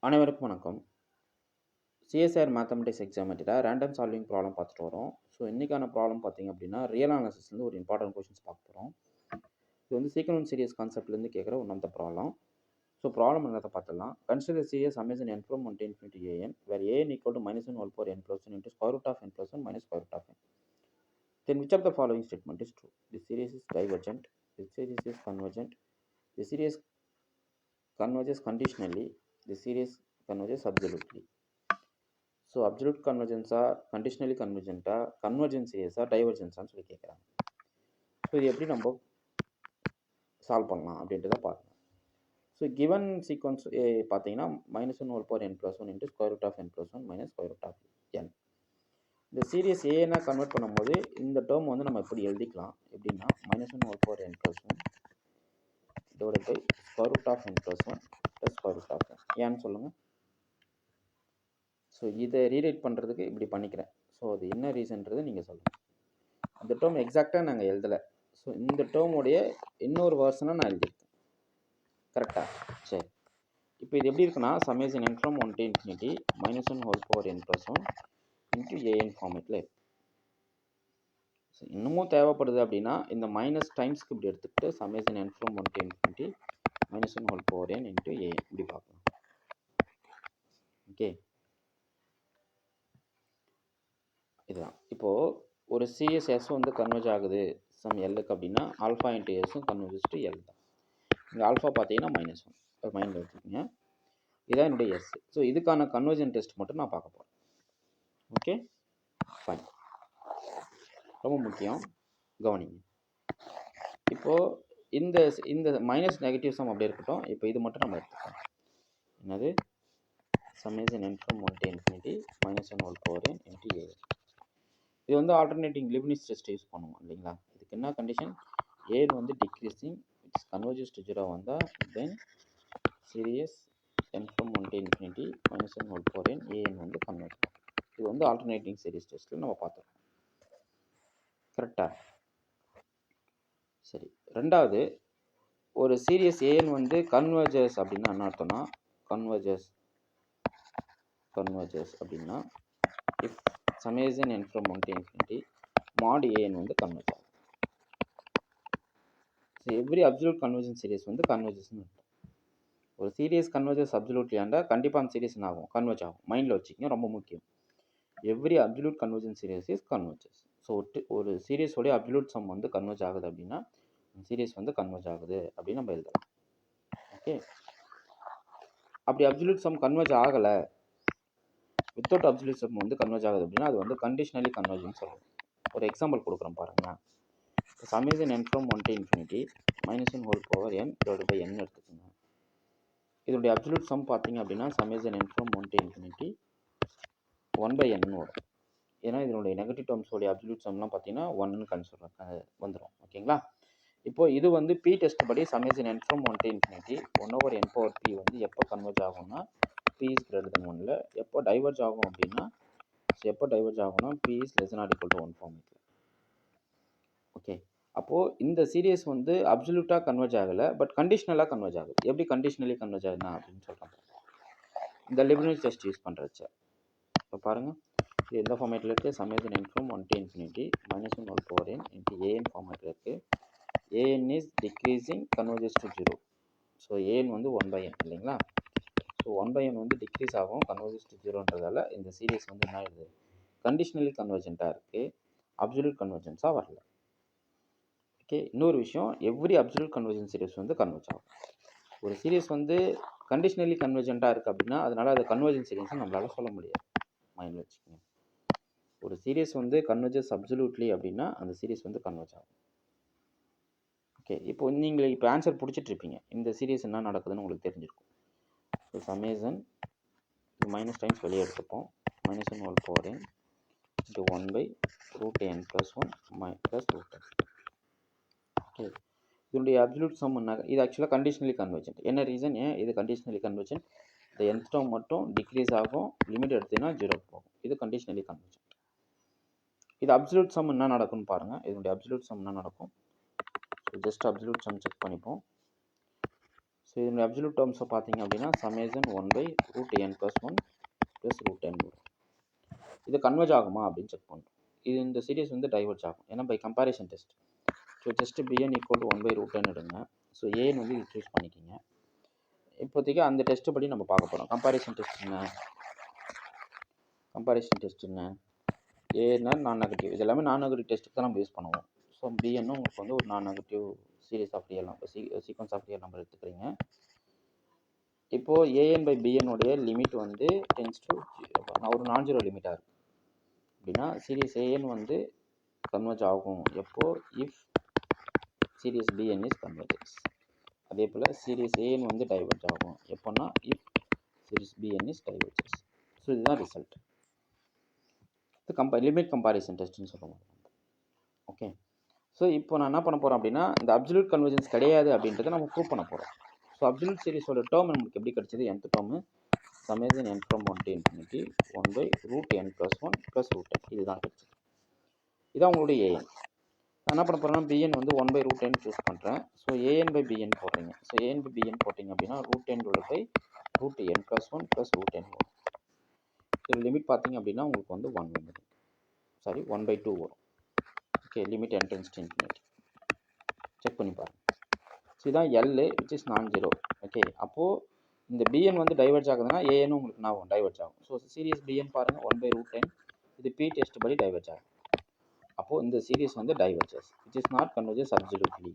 அனைவருக்கும் வணக்கம். CSIR mathematics எக்ஸாமேட்டரா ரேண்டம் சால்விங் ப்ராப்ளம் பார்த்துட்டு வரோம். ஸோ இன்றைக்கான ப்ராப்ளம் பார்த்தீங்க அப்படின்னா ரியல் அனாலிசிஸ்லேருந்து ஒரு இம்பார்ட்டன்ட் கொஷின்ஸ் பார்க்க போகிறோம். இது வந்து சீக்வன்ஸ் சீரியஸ் கான்செப்ட்லேருந்து கேட்குற one of the problem. So problem என்னத்தை பார்த்துடலாம். Consider series summation n from 1 to infinity an where an equal to -1 whole power n plus 1 into square root of n plus 1 minus square root of n. Then which of the following statement is true? The series is divergent. The series is convergent. The series converges conditionally. The series converges absolutely. So absolute கன்வர்ஜென்ஸா, conditionally கன்வர்ஜென்ட்டா, convergence சீரியஸா, டைவர்ஜென்ஸான்னு சொல்லி கேட்குறாங்க. So இது எப்படி நம்ம solve பண்ணலாம் அப்படின்றத பாருங்கள். ஸோ கிவன் சீக்வன்ஸ் பார்த்தீங்கன்னா -1 whole power n plus 1 into square root of n plus 1 minus square root of n. இந்த சீரியஸ் ஏன்னா கன்வெர்ட் பண்ணும்போது இந்த டேர்ம் வந்து நம்ம எப்படி எழுதிக்கலாம் எப்படின்னா -1 whole power n plus 1 divided by square root of n plus 1 plus square root of n. ஏன்னு சொல்லுங்கள். ஸோ இதை ரீரைட் பண்ணுறதுக்கு இப்படி பண்ணிக்கிறேன். ஸோ அது என்ன ரீசன்றது நீங்கள் சொல்லுங்கள். அந்த டேர்ம் எக்ஸாக்டாக நாங்கள் எழுதலை. ஸோ இந்த டேர்முடைய இன்னொரு வேர்ஷனை நான் எழுதியிருக்கேன். கரெக்டாக? சரி. இப்போ இது எப்படி இருக்குன்னா summation n from 1 to infinity -1 whole power n plus 1 into an ஃபார்மேட்டில் இருக்கு. ஸோ இன்னமும் தேவைப்படுது அப்படின்னா இந்த மைனஸ் டைம்ஸ்க்கு இப்படி எடுத்துக்கிட்டு summation n from 1 to infinity -1 whole power n into an இப்படி பார்க்கலாம். ஓகே, இதுதான். இப்போது ஒரு சிஎஸ் எஸ் வந்து கன்வெர்ஜ் ஆகுது சம் எல்லுக்கு அப்படின்னா ஆல்ஃபா இன்ட்டு எஸும் கன்வெர்ஜஸ் டு எல் தான். இங்கே ஆல்ஃபா பார்த்தீங்கன்னா -1 மைண்டில் வச்சுக்கோங்க. இதுதான் என்னுடைய எஸ். ஸோ இதுக்கான கன்வர்ஜன் டெஸ்ட் மட்டும் நான் பார்க்க போகிறேன். Okay, fine. ரொம்ப முக்கியம், கவனிங்க. இப்போது இந்த இந்த மைனஸ் நெகட்டிவ் சம் அப்படியே இருக்கட்டும். இப்போ இது மட்டும் நம்ம எடுத்துக்கலாம். என்னது summation n from 1 to infinity -1 whole power n into a. இது வந்து ஆல்டர்னேட்டிங் லிப்னிஸ் டெஸ்ட் யூஸ் பண்ணுவோம் இல்லைங்களா. இதுக்கு என்ன கண்டிஷன், ஏன் வந்து டிக்ரீஸிங் இட்ஸ் கன்வர்ஜஸ் டு 0 வந்தால் தென் serious n from 1 to infinity -1 whole power n an வந்து கன்வெர்ஜ் ஆகும். இது வந்து ஆல்டர்னேட்டிங் சீரிஸ் டெஸ்ட்டில் நம்ம பார்த்துருக்கோம். கரெக்டாக? சரி. ரெண்டாவது, ஒரு சீரியஸ் ஏன் வந்து கன்வர்ஜஸ் அப்படின்னா என்ன அர்த்தம்னா கன்வர்ஜஸ் அப்படின்னா if summation n from 1 to infinity mod an வந்து கன்வெர்ஜ் ஆகும். So every absolute convergent series வந்து கன்வர்ஜஸ்ன்னு இருக்கும். ஒரு சீரியஸ் கன்வர்ஜஸ் அப்சல்யூட்லியாண்டா கண்டிப்பாக அந்த சீரியஸ் என்ன ஆகும், கன்வெர்ஜ் ஆகும். மைண்டில் வச்சுக்கோங்க, ரொம்ப முக்கியம். Every absolute convergent series is converges. So ஒரு சீரியஸோடைய அப்சல்யூட் சம் வந்து கன்வெர்ஜ் ஆகுது அப்படின்னா சீரியஸ் வந்து கன்வெர்ஜ் ஆகுது அப்படின்னு நம்ம எழுதலாம். ஓகே, அப்படி அப்சல்யூட் சம் கன்வெர்ஜ் ஆகலை, வித்தவுட் அப்சல்யூட் சம் வந்து கன்வெர்ஜ் ஆகுது அப்படின்னா அது வந்து கண்டிஷனலி கன்வெர்ஜ்னு சொல்லுவோம். ஒரு எக்ஸாம்பிள் கொடுக்குறோம் பாருங்கள். Summation n from 1 to infinity -1 whole power n divided by n எடுத்துக்கோங்க. இதனுடைய அப்சல்யூட் சம் பார்த்தீங்க அப்படின்னா summation n from 1 to infinity 1/n வரும். ஏன்னா இதனுடைய நெகட்டிவ் டேர்ம்ஸோடைய அப்சல்யூட் சம்லாம் பார்த்தீங்கன்னா 1ன்னு கன்சிடர் வந்துடும். ஓகேங்களா. இப்போது இது வந்து பி டெஸ்ட் படி summation n from 1 to infinity 1/n power p வந்து எப்போ கன்வெர்ஜ் ஆகும்னா p is greater than 1ல். எப்போ டைவர்ஜ் ஆகும் அப்படின்னா p is less than or equal to 1 ஃபார்மேட்டில். ஓகே, அப்போது இந்த சீரியஸ் வந்து அப்சல்யூட்டாக கன்வெர்ஜ் ஆகலை, பட் கண்டிஷனலாக கன்வெர்ஜ் ஆகுது. எப்படி கண்டிஷனலி கன்வெர்ஜ் ஆகுதுன்னா அப்படின்னு சொல்கிறேன். இந்த லிப்னிஸ் டெஸ்ட் யூஸ் பண்ணுறச்ச இப்போ பாருங்கள், இது எந்த ஃபார்மேட்டில் இருக்குது, summation n from 1 to infinity -1 whole power n into an ஃபார்மேட்டில் இருக்குது. an is decreasing converges to 0. So an வந்து 1/n இல்லைங்களா. ஸோ 1/n வந்து டிக்ரீஸ் ஆகும் கன்வர்ஜஸ் டு 0ன்றதால இந்த சீரியஸ் வந்து என்ன ஆகுது, கண்டிஷனலி கன்வர்ஜென்ட்டாக இருக்குது, அப்சல்யூட் கன்வர்ஜென்ஸாக வரல. ஓகே, இன்னொரு விஷயம், எவ்ரி அப்சல்யூட் கன்வர்ஜன் சீரியஸ் வந்து கன்வெர்ஜ் ஆகும். ஒரு சீரியஸ் வந்து கண்டிஷனலி கன்வர்ஜென்ட்டாக இருக்குது அப்படின்னா அதனால் அது கன்வர்ஜன் சீரியஸை நம்மளால் சொல்ல முடியாது. மைண்டில் வச்சுக்கோங்க. ஒரு சீரியஸ் வந்து கன்வர்ஜஸ் அப்சல்யூட்லி அப்படின்னா அந்த சீரியஸ் வந்து கன்வெர்ஜ் ஆகும். ஓகே, இப்போ நீங்கள் இப்போ ஆன்சர் பிடிச்சிட்ருப்பீங்க. இந்த சீரியஸ் என்ன நடக்குதுன்னு உங்களுக்கு தெரிஞ்சிருக்கும். ஸோ சமேஷன் மைனஸ் டைம்ஸ் வெளியே எடுத்துப்போம். -1 whole power n into 1/√n plus 1 plus √n. Okay, இதனுடைய அப்சல்யூட் சம் என்ன, இது ஆக்சுவலாக கண்டிஷனலி கன்வர்ஜென்ட். என்ன ரீசன், ஏன் இது கண்டிஷனலி கன்வர்ஜென்ட், இந்த nth டேர்ம் மட்டும் டிக்ரீஸ் ஆகும், லிமிட் எடுத்தீங்கன்னா 0 போகும். இது கண்டிஷனலி கன்வர்ஜென்ட். இது அப்சல்யூட் சம் என்ன நடக்கும்னு பாருங்கள். இதனுடைய அப்சல்யூட் சம் என்ன நடக்கும், so just absolute sum check பண்ணிப்போம். ஸோ இதனுடைய அப்சல்யூட் டேர்ம்ஸை பார்த்தீங்க அப்படின்னா சமேசன் 1/√n+1 + √n வரும். இது கன்வர்ஜ் ஆகுமா அப்படின்னு செக் பண்ணுறோம். இது இந்த சீரிஸ் வந்து டைவர்ஜ் ஆகும். ஏன்னா by comparison test. So just bn = 1/√n எடுங்க. ஸோ ஏன்னு வந்து இது சூஸ் பண்ணிக்கிங்க. இப்போதைக்கு அந்த டெஸ்ட் படி நம்ம பார்க்க போகிறோம். கம்பேரிசன் டெஸ்ட் என்ன? ஏன்னா நான் நெகட்டிவ். இது எல்லாமே நான் நெகட்டிவ் டெஸ்ட்டுக்கு தான் நம்ம யூஸ் பண்ணுவோம். ஸோ பிஎன்னு உங்களுக்கு வந்து ஒரு non negative series of real number sequence of real number எடுத்துக்கிறீங்க. இப்போது an/bn உடைய லிமிட் வந்து டென்ஸ் டு ஒரு நான் ஜீரோ லிமிட்டாக இருக்குது அப்படின்னா சீரிஸ் an வந்து கன்வர்ஜ் ஆகும் எப்போ if series bn is converges. அதே போல் சீரிஸ் an வந்து டைவர்ஜ் ஆகும் எப்போன்னா if series bn is diverges. So இதுதான் ரிசல்ட். இது லிமிட் கம்பேரிசன் டெஸ்ட்னு சொல்லுவாங்க. ஓகே. ஸோ இப்போ நான் என்ன பண்ண போகிறேன் அப்படின்னா இந்த அப்சல்யூட் கன்வர்ஜன்ஸ் கிடையாது அப்படின்றத நம்ம ப்ரூவ் பண்ண போகிறோம். ஸோ அப்சல்யூட் சீரிஸோட டேர்ம் நமக்கு எப்படி கிடைச்சது? nth term summation n from 1 to infinity 1/√n+1 + √n. இதுதான் கிடைச்சது. இதான் உங்களுடைய an. நான் என்ன பண்ண போகிறேன்னா bn வந்து 1/√n சூஸ் பண்ணுறேன். ஸோ an/bn போடுறீங்க. ஸோ an/bn போட்டிங்க அப்படின்னா √n/√n+1 + √n வரும். இது லிமிட் பார்த்தீங்க அப்படின்னா உங்களுக்கு வந்து 1 வந்துடும். சாரி 1/2 வரும். Okay. Limit n tends to infinity. Check பண்ணி பாருங்கள். ஸோ இதான் L which is நான் ஜீரோ. ஓகே. அப்போது இந்த bn வந்து டைவர்ஜ் ஆகுதுன்னா an உங்களுக்கு நான் டைவர்ஜ் ஆகும். ஸோ சீரிஸ் bn பாருங்கள் 1/√n. இது p டெஸ்ட் படி டைவர்ஜ் ஆகும். அப்போது இந்த சீரிஸ் வந்து diverges which is not converges absolutely.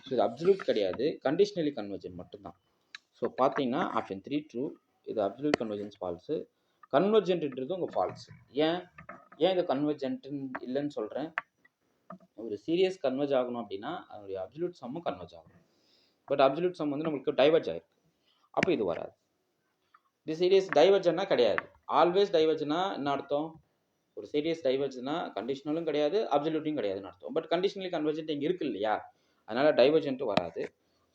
So இது அப்சல்யூட் கிடையாது, கண்டிஷனலி கன்வர்ஜன் மட்டும்தான். ஸோ பார்த்தீங்கன்னா ஆப்ஷன் 3 ட்ரூ. இது அப்சல்யூட் கன்வர்ஜன்ஸ் ஃபால்ஸு. கன்வர்ஜென்ட்ன்றது உங்கள் ஃபால்ஸ். ஏன் இது கன்வர்ஜென்ட்னு இல்லைன்னு சொல்கிறேன்? ஒரு சீரியஸ் கன்வர்ஜ் ஆகணும் அப்படின்னா அதனுடைய அப்சல்யூட் சம்மும் கன்வர்ஜ் ஆகணும். பட் அப்சல்யூட் சம் வந்து நம்மளுக்கு டைவர்ஜ் ஆகிருக்கு. அப்போ இது வராது. இது சீரியஸ் டைவர்ஜன்னா கிடையாது. ஆல்வேஸ் டைவர்ஜ்னா என்ன அர்த்தம்? ஒரு சீரியஸ் டைவர்ஜ்னா கண்டிஷனலும் கிடையாது, அப்சல்யூட்டும் கிடையாதுன்னு அர்த்தம். பட் கண்டிஷனலி கன்வர்ஜென்ட் இங்கே இருக்கு இல்லையா, அதனால் டைவர்ஜென்ட்டும் வராது.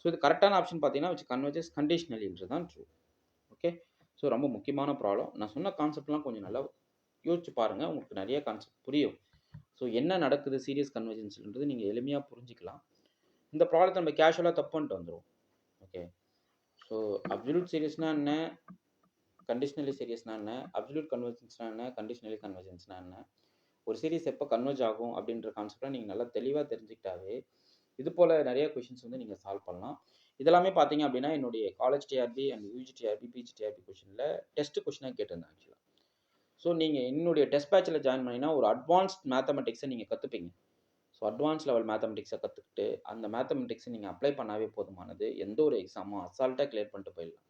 ஸோ இது கரெக்டான ஆப்ஷன் பார்த்தீங்கன்னா விச் கன்வர்ஜஸ் கண்டிஷனலின்றது தான் ட்ரூ. ஓகே. ஸோ ரொம்ப முக்கியமான ப்ராப்ளம். நான் சொன்ன கான்செப்ட்லாம் கொஞ்சம் நல்லா யோசிச்சு பாருங்கள், உங்களுக்கு நிறைய கான்செப்ட் புரியும். ஸோ என்ன நடக்குது சீரியஸ் கன்வர்ஜென்ஸ்ன்றது நீங்கள் எளிமையாக புரிஞ்சிக்கலாம். இந்த ப்ராப்ளத்தை நம்ம கேஷுவலாக தப்பு பண்ணிட்டு வந்துடும். ஓகே. ஸோ அப்சல்யூட் சீரியஸ்னா என்ன, கண்டிஷனலி சீரியஸ்னா என்ன, அப்சல்யூட் கன்வர்ஜென்ஸ்னா என்ன, கண்டிஷனலி கன்வர்ஜென்ஸ்னா என்ன, ஒரு சீரிஸ் எப்போ கன்வர்ஜ் ஆகும் அப்படின்ற கான்செப்டை நீங்கள் நல்லா தெளிவாக தெரிஞ்சுக்கிட்டாவே இது போல் நிறைய கொஷின்ஸ் வந்து நீங்கள் சால்வ் பண்ணலாம். இதெல்லாமே பார்த்தீங்க அப்படின்னா என்னுடைய college TRB and UG TRB PG TRB கொஷினில் டெஸ்ட் கொஷினாக கேட்டிருந்தேன் ஆக்சுவலாக. ஸோ நீங்கள் என்னுடைய டெஸ்ட் பேட்சில் ஜாயின் பண்ணிங்கன்னா ஒரு அட்வான்ஸ்ட் மேத்தமெட்டிக்ஸை நீங்கள் கற்றுப்பீங்க. ஸோ அட்வான்ஸ் லெவல் மேத்தமெட்டிக்ஸை கற்றுக்கிட்டு அந்த மேத்தமெட்டிக்ஸை நீங்கள் அப்ளை பண்ணாவே போதுமானது. எந்த ஒரு எக்ஸாமும் அசால்ட்டாக கிளியர் பண்ணிட்டு போயிடலாம்.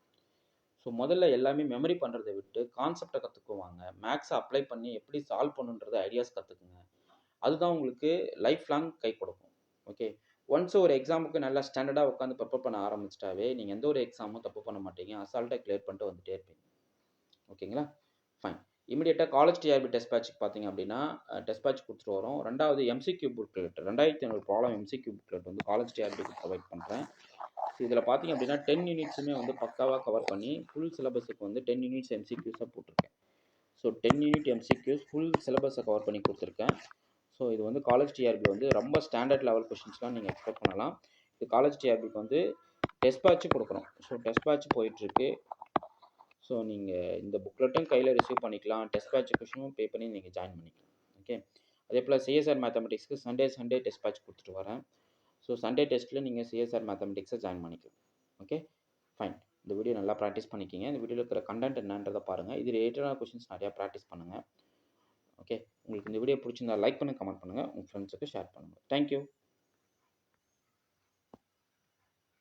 ஸோ முதல்ல எல்லாமே மெமரி பண்ணுறதை விட்டு கான்செப்டை கற்றுக்குவாங்க. மேக்ஸை அப்ளை பண்ணி எப்படி சால்வ் பண்ணுன்றது ஐடியாஸ் கற்றுக்குங்க. அதுதான் உங்களுக்கு லைஃப் லாங் கை கொடுக்கும். ஓகே. ஒன்ஸ் ஒரு எக்ஸாமுக்கு நல்லா ஸ்டாண்டர்டாக உட்காந்து ப்ரிப்பேர் பண்ண ஆரம்பிச்சிட்டாவே நீங்கள் எந்த ஒரு எக்ஸாமும் தப்பு பண்ண மாட்டீங்க, அசால்ட்டாக கிளியர் பண்ணிட்டு வந்துட்டே இருப்பீங்க. ஓகேங்களா? ஃபைன். இமீடியட்டாக காலேஜ் டிஆர்பி டெஸ்ட் பேட்சுக்கு பார்த்தீங்க அப்படின்னா டெஸ்ட் பேட்ச் கொடுத்துட்டு வரோம். ரெண்டாவது MCQ booklet 2500 problem MCQ booklet வந்து காலேஜ் டிஆர்பிக்கு ப்ரொவைட் பண்ணுறேன். ஸோ இதில் பார்த்தீங்க அப்படின்னா 10 யூனிட்ஸுமே வந்து பக்காவாக கவர் பண்ணி ஃபுல் சிலபஸுக்கு வந்து 10 யூனிட்ஸ் எம்சிக்யூஸாக போட்டிருக்கேன். ஸோ 10 யூனிட் எம்சிக்யூஸ் ஃபுல் சிலபஸை கவர் பண்ணி கொடுத்துருக்கேன். ஸோ இது வந்து காலேஜ் டிஆர்பி வந்து ரொம்ப ஸ்டாண்டர்ட் லெவல் கொஷின்ஸ்லாம் நீங்கள் எக்ஸ்பெக்ட் பண்ணலாம். இது காலேஜ் டிஆர்பிக்கு வந்து டெஸ்ட் பேட்ச் கொடுக்குறோம். ஸோ டெஸ்ட் பேட்ச் போயிட்டுருக்கு. ஸோ நீங்கள் இந்த புக்லெட்டும் கையில் ரிசீவ் பண்ணிக்கலாம், டெஸ்ட் பேட்ச் கொஷினும் பே பண்ணி நீங்கள் ஜாயின் பண்ணிக்கலாம். ஓகே. அதே போல் சிஎஸ்ஆர் மேத்தமெட்டிக்ஸ்க்கு சண்டே டெஸ்ட் பேட்ச் கொடுத்துட்டு வரேன். ஸோ சண்டே டெஸ்ட்டில் நீங்கள் சிஎஸ்ஆர் மேத்தமெட்டிக்ஸை ஜாயின் பண்ணிக்கலாம். Okay fine. இந்த வீடியோ நல்லா ப்ராக்டிஸ் பண்ணிக்கிங்க. இந்த வீடியோவில் இருக்கிற கண்டென்ட் என்னன்றதை பாருங்கள். இது ரிலேட்டடான கொஷின்ஸ் நிறையா ப்ராக்டிஸ் பண்ணுங்கள். ஓகே. உங்களுக்கு இந்த வீடியோ பிடிச்சிருந்தா லைக் பண்ணுங்கள், கமெண்ட் பண்ணுங்கள், உங்கள் ஃப்ரெண்ட்ஸுக்கு ஷேர் பண்ணுங்கள். தேங்க்யூ.